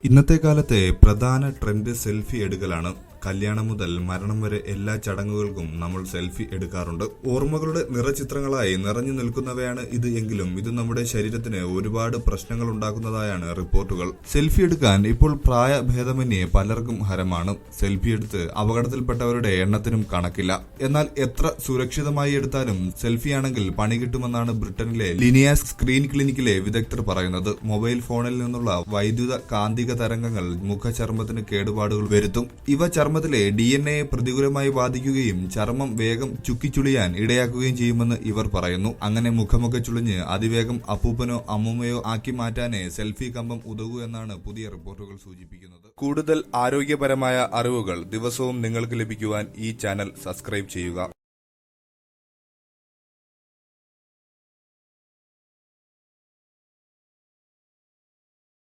ഇന്നത്തെ കാലത്തെ പ്രധാന ട്രെൻഡ് സെൽഫി എടുക്കലാണ്. കല്യാണം മുതൽ മരണം വരെ എല്ലാ ചടങ്ങുകൾക്കും നമ്മൾ സെൽഫി എടുക്കാറുണ്ട്. ഓർമ്മകളുടെ നിറചിത്രങ്ങളായി നിറഞ്ഞു നിൽക്കുന്നവയാണ് ഇത് എങ്കിലും ഇത് നമ്മുടെ ശരീരത്തിന് ഒരുപാട് പ്രശ്നങ്ങൾ ഉണ്ടാക്കുന്നതായാണ് റിപ്പോർട്ടുകൾ. സെൽഫി എടുക്കാൻ ഇപ്പോൾ പ്രായഭേദമന്യേ പലർക്കും ഹരമാണ്. സെൽഫി എടുത്ത് അപകടത്തിൽപ്പെട്ടവരുടെ എണ്ണത്തിനും കണക്കില്ല. എന്നാൽ എത്ര സുരക്ഷിതമായി എടുത്താലും സെൽഫിയാണെങ്കിൽ പണി കിട്ടുമെന്നാണ് ബ്രിട്ടനിലെ ലിനിയാസ് സ്ക്രീൻ ക്ലിനിക്കിലെ വിദഗ്ധർ പറയുന്നത്. മൊബൈൽ ഫോണിൽ നിന്നുള്ള വൈദ്യുത കാന്തിക തരംഗങ്ങൾ മുഖചർമ്മത്തിന് കേടുപാടുകൾ വരുത്തും. ഇവ ചർമ്മത്തിലെ DNA പ്രതികൂലമായി ബാധിക്കുകയും ചർമ്മം വേഗം ചുക്കിച്ചുളിയാൻ ഇടയാക്കുകയും ചെയ്യുമെന്ന് ഇവർ പറയുന്നു. അങ്ങനെ മുഖമൊക്കെ ചുളിഞ്ഞ് അതിവേഗം അപ്പൂപ്പനോ അമ്മൂമ്മയോ ആക്കി മാറ്റാനേ സെൽഫി കമ്പം ഉതകൂ എന്നാണ് പുതിയ റിപ്പോർട്ടുകൾ സൂചിപ്പിക്കുന്നത്. കൂടുതൽ ആരോഗ്യപരമായ അറിവുകൾ ദിവസവും നിങ്ങൾക്ക് ലഭിക്കുവാൻ ഈ ചാനൽ സബ്സ്ക്രൈബ് ചെയ്യുക.